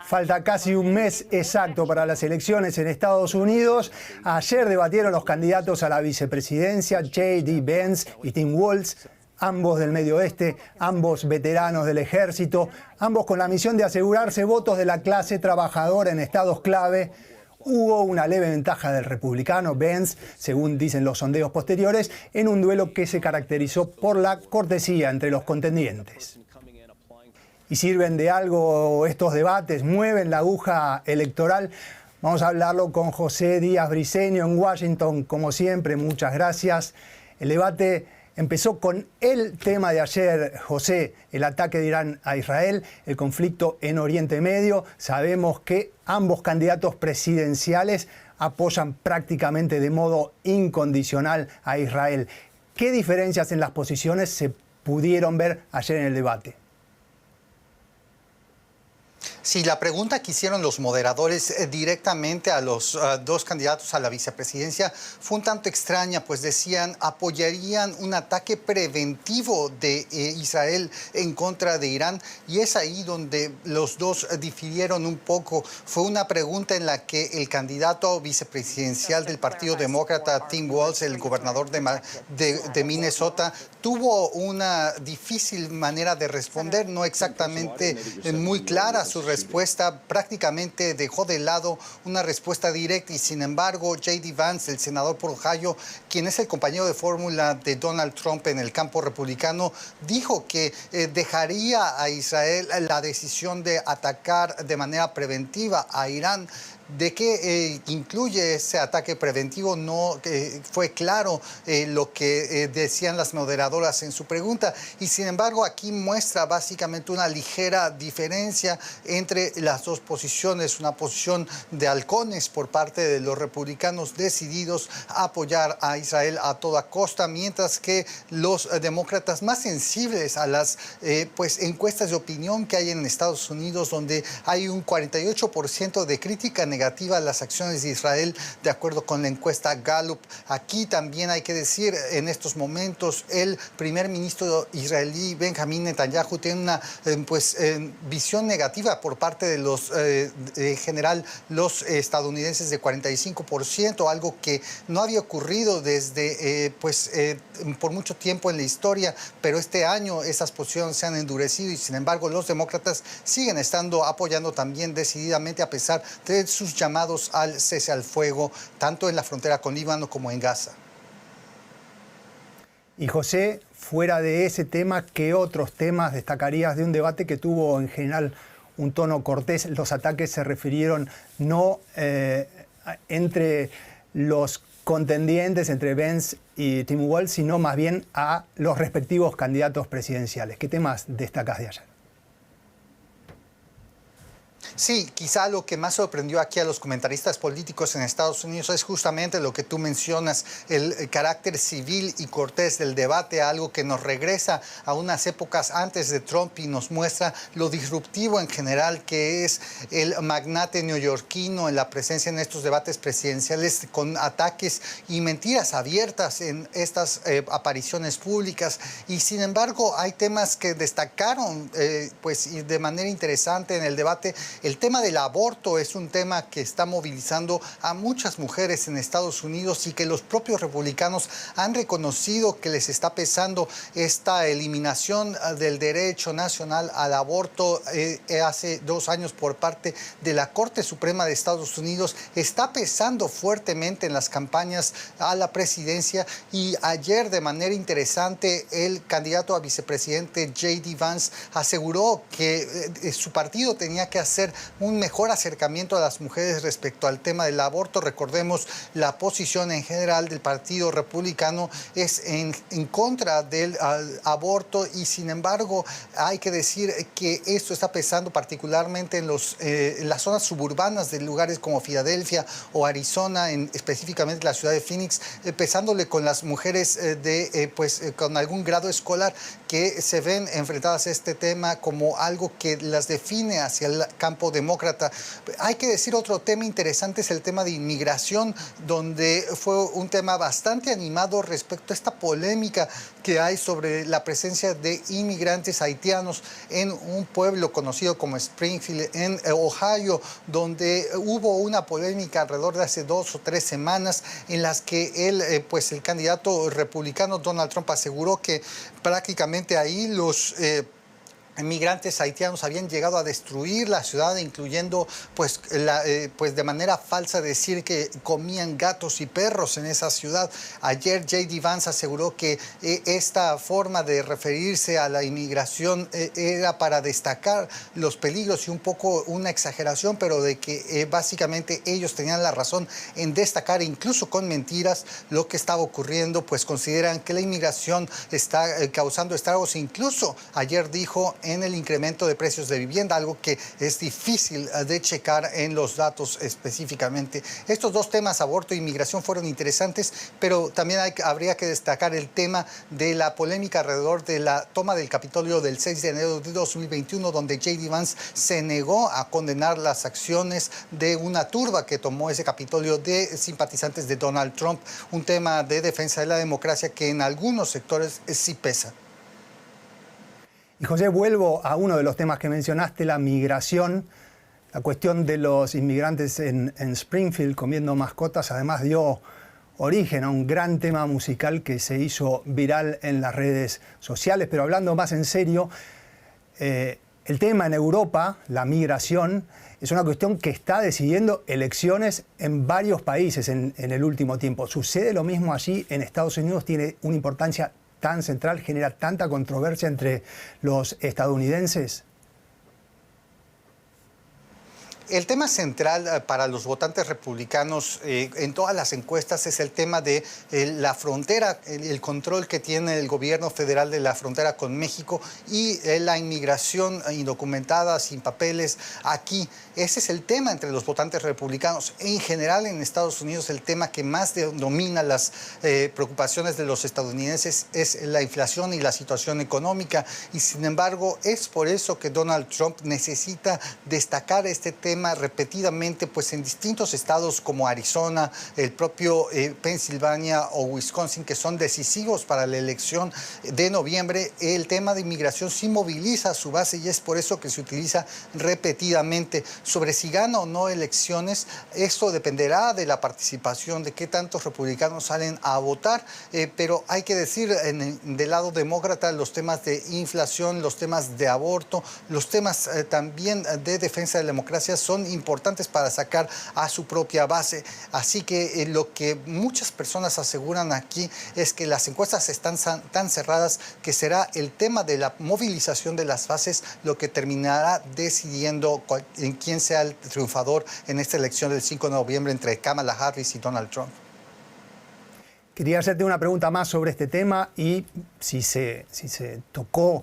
Falta casi un mes exacto para las elecciones en Estados Unidos. Ayer debatieron los candidatos a la vicepresidencia, J.D. Vance y Tim Walz, ambos del Medio Oeste, ambos veteranos del ejército, ambos con la misión de asegurarse votos de la clase trabajadora en estados clave. Hubo una leve ventaja del republicano Vance, según dicen los sondeos posteriores, en un duelo que se caracterizó por la cortesía entre los contendientes. ¿Y sirven de algo estos debates? ¿Mueven la aguja electoral? Vamos a hablarlo con José Díaz Briceño en Washington, como siempre. Muchas gracias. El debate empezó con el tema de ayer, José, el ataque de Irán a Israel, el conflicto en Oriente Medio. Sabemos que ambos candidatos presidenciales apoyan prácticamente de modo incondicional a Israel. ¿Qué diferencias en las posiciones se pudieron ver ayer en el debate? Sí, la pregunta que hicieron los moderadores directamente a los dos candidatos a la vicepresidencia fue un tanto extraña, pues decían apoyarían un ataque preventivo de Israel en contra de Irán, y es ahí donde los dos difirieron un poco. Fue una pregunta en la que el candidato vicepresidencial del Partido Demócrata, Tim Walz, el gobernador de Minnesota, tuvo una difícil manera de responder, no exactamente muy clara su respuesta, prácticamente dejó de lado una respuesta directa, y sin embargo J.D. Vance, el senador por Ohio, quien es el compañero de fórmula de Donald Trump en el campo republicano, dijo que dejaría a Israel la decisión de atacar de manera preventiva a Irán. ¿De qué incluye ese ataque preventivo? No fue claro lo que decían las moderadoras en su pregunta, y sin embargo aquí muestra básicamente una ligera diferencia entre las dos posiciones, una posición de halcones por parte de los republicanos decididos a apoyar a Israel a toda costa, mientras que los demócratas más sensibles a las encuestas de opinión que hay en Estados Unidos, donde hay un 48% de crítica negativa a las acciones de Israel, de acuerdo con la encuesta Gallup. Aquí también hay que decir, en estos momentos, el primer ministro israelí, Benjamín Netanyahu, tiene una visión negativa por parte de los, en general, los estadounidenses de 45%, algo que no había ocurrido desde, por mucho tiempo en la historia, pero este año esas posiciones se han endurecido, y sin embargo los demócratas siguen apoyando también decididamente, a pesar de sus llamados al cese al fuego, tanto en la frontera con Líbano como en Gaza. Y José, fuera de ese tema, ¿qué otros temas destacarías de un debate que tuvo en general un tono cortés? Los ataques se refirieron no entre los contendientes, entre Vance y Tim Walz, sino más bien a los respectivos candidatos presidenciales. ¿Qué temas destacas de ayer? Sí, quizá lo que más sorprendió aquí a los comentaristas políticos en Estados Unidos es justamente lo que tú mencionas, el carácter civil y cortés del debate, algo que nos regresa a unas épocas antes de Trump y nos muestra lo disruptivo en general que es el magnate neoyorquino en la presencia en estos debates presidenciales, con ataques y mentiras abiertas en estas apariciones públicas. Y sin embargo hay temas que destacaron de manera interesante en el debate. El tema del aborto es un tema que está movilizando a muchas mujeres en Estados Unidos, y que los propios republicanos han reconocido que les está pesando esta eliminación del derecho nacional al aborto hace 2 años por parte de la Corte Suprema de Estados Unidos. Está pesando fuertemente en las campañas a la presidencia, y ayer, de manera interesante, el candidato a vicepresidente J.D. Vance aseguró que su partido tenía que hacer un mejor acercamiento a las mujeres respecto al tema del aborto. Recordemos, la posición en general del Partido Republicano es en contra del aborto, y sin embargo hay que decir que esto está pesando particularmente en las zonas suburbanas de lugares como Filadelfia o Arizona, específicamente la ciudad de Phoenix, pesándole con las mujeres con algún grado escolar que se ven enfrentadas a este tema como algo que las define hacia el campo campo demócrata. Hay que decir, otro tema interesante es el tema de inmigración, donde fue un tema bastante animado respecto a esta polémica que hay sobre la presencia de inmigrantes haitianos en un pueblo conocido como Springfield, en Ohio, donde hubo una polémica alrededor de hace 2 o 3 semanas en las que el candidato republicano Donald Trump aseguró que prácticamente ahí los inmigrantes haitianos habían llegado a destruir la ciudad, incluyendo de manera falsa decir que comían gatos y perros en esa ciudad. Ayer J.D. Vance aseguró que esta forma de referirse a la inmigración era para destacar los peligros y un poco una exageración, pero de que básicamente ellos tenían la razón en destacar, incluso con mentiras, lo que estaba ocurriendo, pues consideran que la inmigración está causando estragos. Incluso ayer dijo en el incremento de precios de vivienda, algo que es difícil de checar en los datos específicamente. Estos dos temas, aborto e inmigración, fueron interesantes, pero también habría que destacar el tema de la polémica alrededor de la toma del Capitolio del 6 de enero de 2021, donde J.D. Vance se negó a condenar las acciones de una turba que tomó ese Capitolio de simpatizantes de Donald Trump, un tema de defensa de la democracia que en algunos sectores sí pesa. Y José, vuelvo a uno de los temas que mencionaste, la migración. La cuestión de los inmigrantes en Springfield comiendo mascotas, además dio origen a un gran tema musical que se hizo viral en las redes sociales. Pero hablando más en serio, el tema en Europa, la migración, es una cuestión que está decidiendo elecciones en varios países en el último tiempo. ¿Sucede lo mismo allí en Estados Unidos? ¿Tiene una importancia tan central, genera tanta controversia entre los estadounidenses? El tema central para los votantes republicanos en todas las encuestas es el tema de la frontera, el control que tiene el gobierno federal de la frontera con México y la inmigración indocumentada, sin papeles, aquí. Ese es el tema entre los votantes republicanos. En general, en Estados Unidos, el tema que más domina las preocupaciones de los estadounidenses es la inflación y la situación económica. Y sin embargo, es por eso que Donald Trump necesita destacar este tema repetidamente, pues en distintos estados como Arizona, el propio Pensilvania o Wisconsin, que son decisivos para la elección de noviembre. El tema de inmigración sí moviliza a su base y es por eso que se utiliza repetidamente. Sobre si gana o no elecciones, esto dependerá de la participación, de qué tantos republicanos salen a votar, pero hay que decir, del lado demócrata, los temas de inflación, los temas de aborto, los temas también de defensa de la democracia son importantes para sacar a su propia base. Así que lo que muchas personas aseguran aquí es que las encuestas están tan cerradas que será el tema de la movilización de las bases lo que terminará decidiendo en quién sea el triunfador en esta elección del 5 de noviembre entre Kamala Harris y Donald Trump. Quería hacerte una pregunta más sobre este tema y si se tocó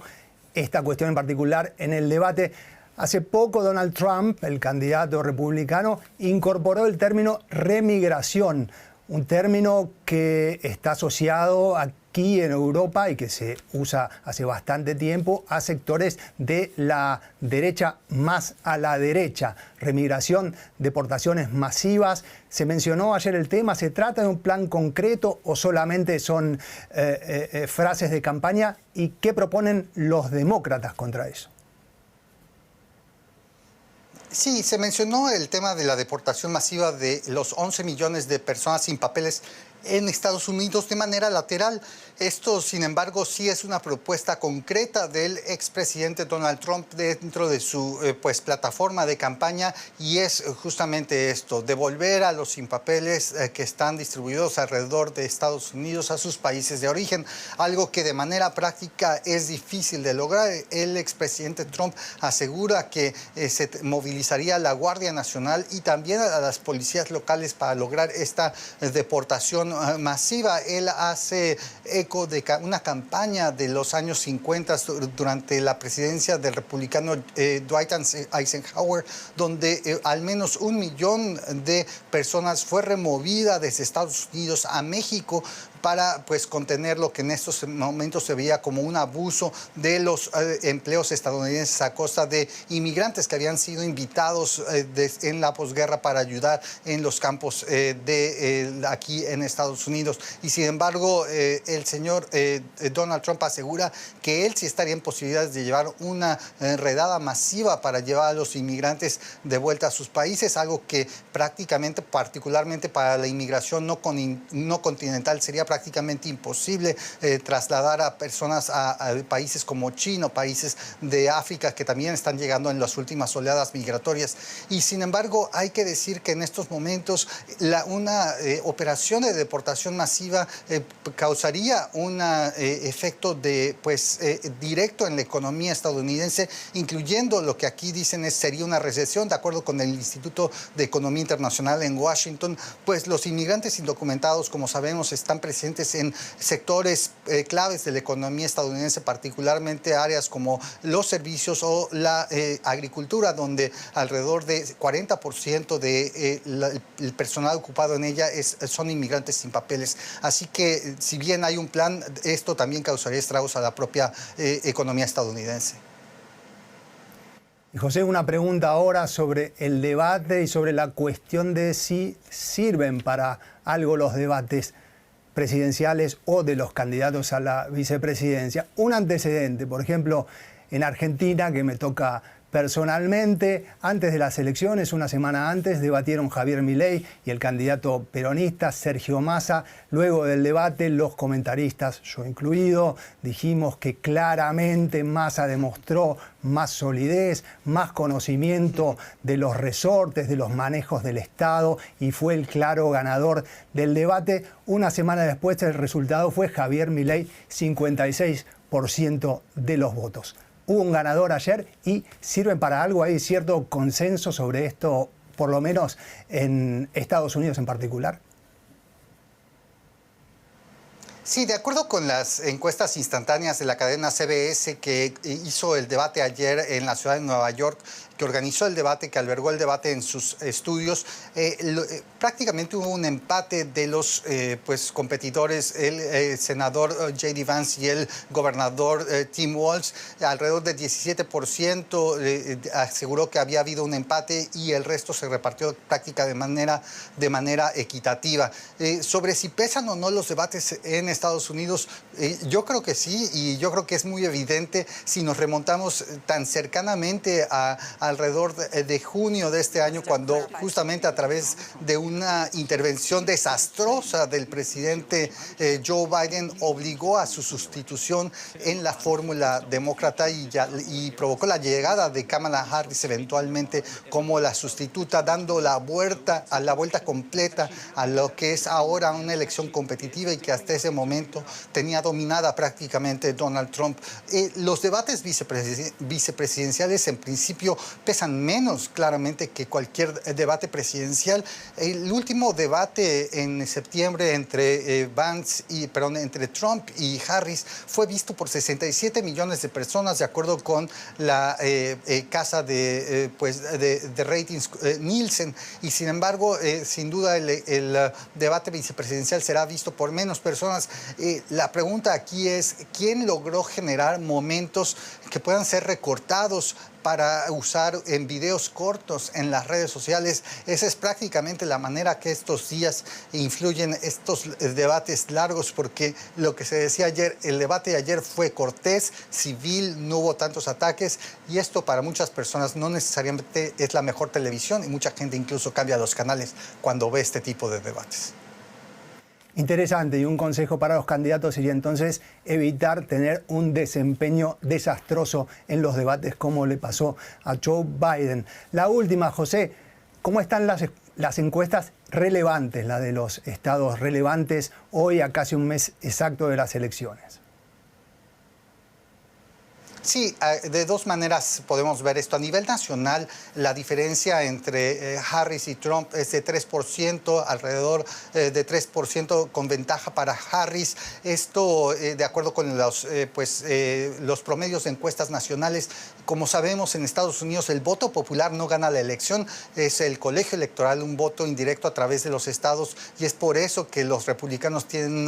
esta cuestión en particular en el debate. Hace poco Donald Trump, el candidato republicano, incorporó el término remigración, un término que está asociado aquí en Europa y que se usa hace bastante tiempo a sectores de la derecha más a la derecha. Remigración, deportaciones masivas. Se mencionó ayer el tema. ¿Se trata de un plan concreto o solamente son frases de campaña? ¿Y qué proponen los demócratas contra eso? Sí, se mencionó el tema de la deportación masiva de los 11 millones de personas sin papeles en Estados Unidos de manera lateral. Esto, sin embargo, sí es una propuesta concreta del expresidente Donald Trump dentro de su plataforma de campaña, y es justamente esto: devolver a los sin papeles que están distribuidos alrededor de Estados Unidos a sus países de origen, algo que de manera práctica es difícil de lograr. El expresidente Trump asegura que se movilizaría la Guardia Nacional y también a las policías locales para lograr esta deportación masiva. Él hace eco de una campaña de los años 50 durante la presidencia del republicano Dwight Eisenhower, donde al menos 1 millón de personas fue removida desde Estados Unidos a México para pues contener lo que en estos momentos se veía como un abuso de los empleos estadounidenses a costa de inmigrantes que habían sido invitados en la posguerra para ayudar en los campos aquí en Estados Unidos. Y sin embargo, el señor Donald Trump asegura que él sí estaría en posibilidades de llevar una redada masiva para llevar a los inmigrantes de vuelta a sus países, algo que prácticamente, particularmente para la inmigración no continental, sería prácticamente imposible trasladar a personas a países como China, países de África que también están llegando en las últimas oleadas migratorias. Y sin embargo, hay que decir que en estos momentos una operación de deportación masiva causaría un efecto directo en la economía estadounidense, incluyendo lo que aquí dicen sería una recesión. De acuerdo con el Instituto de Economía Internacional en Washington, pues los inmigrantes indocumentados, como sabemos, están presentes en sectores claves de la economía estadounidense, particularmente áreas como los servicios o la agricultura, donde alrededor de 40% del personal ocupado en ella son inmigrantes sin papeles. Así que si bien hay un plan, esto también causaría estragos a la propia economía estadounidense. Y José, una pregunta ahora sobre el debate y sobre la cuestión de si sirven para algo los debates presidenciales o de los candidatos a la vicepresidencia. Un antecedente, por ejemplo, en Argentina, que me toca personalmente, antes de las elecciones, una semana antes, debatieron Javier Milei y el candidato peronista Sergio Massa. Luego del debate, los comentaristas, yo incluido, dijimos que claramente Massa demostró más solidez, más conocimiento de los resortes, de los manejos del Estado, y fue el claro ganador del debate. Una semana después, el resultado fue Javier Milei, 56% de los votos. Hubo un ganador ayer y sirven para algo. ¿Hay cierto consenso sobre esto, por lo menos en Estados Unidos en particular? Sí, de acuerdo con las encuestas instantáneas de la cadena CBS que hizo el debate ayer en la ciudad de Nueva York, que organizó el debate, que albergó el debate en sus estudios, prácticamente hubo un empate de los competidores, el senador J.D. Vance y el gobernador Tim Walz. Alrededor del 17% aseguró que había habido un empate y el resto se repartió prácticamente de manera equitativa. Sobre si pesan o no los debates en Estados Unidos, yo creo que sí, y yo creo que es muy evidente si nos remontamos tan cercanamente alrededor de junio de este año, cuando justamente a través de una intervención desastrosa del presidente Joe Biden obligó a su sustitución en la fórmula demócrata y provocó la llegada de Kamala Harris eventualmente como la sustituta, dando la vuelta completa a lo que es ahora una elección competitiva y que hasta ese momento tenía dominada prácticamente Donald Trump. Los debates vicepresidenciales en principio pesan menos claramente que cualquier debate presidencial. El último debate en septiembre entre Trump y Harris fue visto por 67 millones de personas, de acuerdo con la casa de ratings Nielsen. Y sin embargo, sin duda el debate vicepresidencial será visto por menos personas. La pregunta aquí es, ¿quién logró generar momentos que puedan ser recortados para usar en videos cortos en las redes sociales? Esa es prácticamente la manera que estos días influyen estos debates largos, porque lo que se decía ayer, el debate de ayer fue cortés, civil, no hubo tantos ataques, y esto para muchas personas no necesariamente es la mejor televisión, y mucha gente incluso cambia los canales cuando ve este tipo de debates. Interesante, y un consejo para los candidatos sería entonces evitar tener un desempeño desastroso en los debates como le pasó a Joe Biden. La última, José, ¿cómo están las encuestas relevantes, la de los estados relevantes, hoy a casi un mes exacto de las elecciones? Sí, de dos maneras podemos ver esto. A nivel nacional, la diferencia entre Harris y Trump es de 3%, alrededor de 3% con ventaja para Harris. Esto, de acuerdo con los promedios de encuestas nacionales. Como sabemos, en Estados Unidos el voto popular no gana la elección, es el colegio electoral, un voto indirecto a través de los estados, y es por eso que los republicanos tienen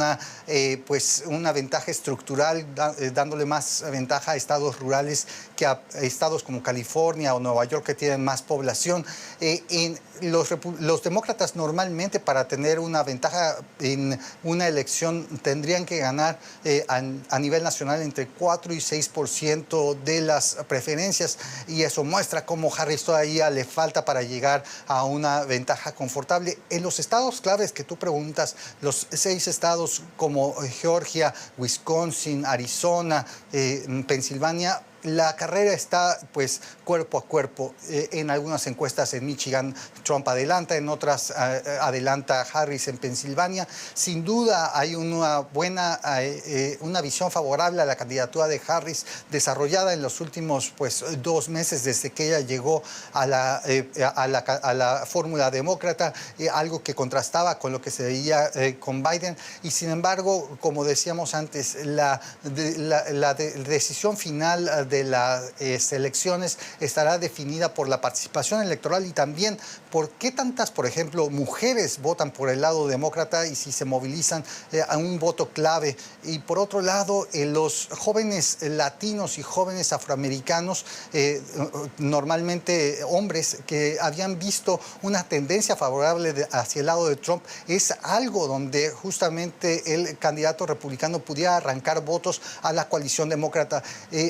una ventaja estructural, dándole más ventaja a estados rurales que a estados como California o Nueva York, que tienen más población. Los demócratas normalmente, para tener una ventaja en una elección, tendrían que ganar a nivel nacional entre 4 y 6% de las preferencias, y eso muestra cómo Harris todavía le falta para llegar a una ventaja confortable. En los estados claves que tú preguntas, los 6 estados como Georgia, Wisconsin, Arizona, Pensilvania, la carrera está pues cuerpo a cuerpo. En algunas encuestas en Michigan Trump adelanta, en otras adelanta Harris en Pensilvania. Sin duda hay una visión favorable a la candidatura de Harris, desarrollada en los últimos 2 meses desde que ella llegó a la fórmula demócrata, algo que contrastaba con lo que se veía con Biden. Y sin embargo, como decíamos antes, la decisión final de las elecciones estará definida por la participación electoral y también por qué tantas, por ejemplo, mujeres votan por el lado demócrata y si se movilizan a un voto clave. Y por otro lado, los jóvenes latinos y jóvenes afroamericanos, normalmente hombres que habían visto una tendencia favorable hacia el lado de Trump, es algo donde justamente el candidato republicano pudiera arrancar votos a la coalición demócrata.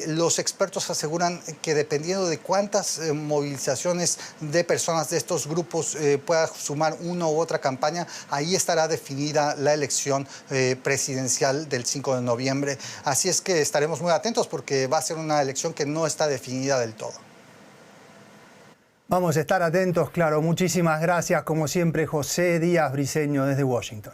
Los expertos aseguran que dependiendo de cuántas movilizaciones de personas de estos grupos pueda sumar una u otra campaña, ahí estará definida la elección presidencial del 5 de noviembre. Así es que estaremos muy atentos porque va a ser una elección que no está definida del todo. Vamos a estar atentos, claro. Muchísimas gracias, como siempre, José Díaz Briceño desde Washington.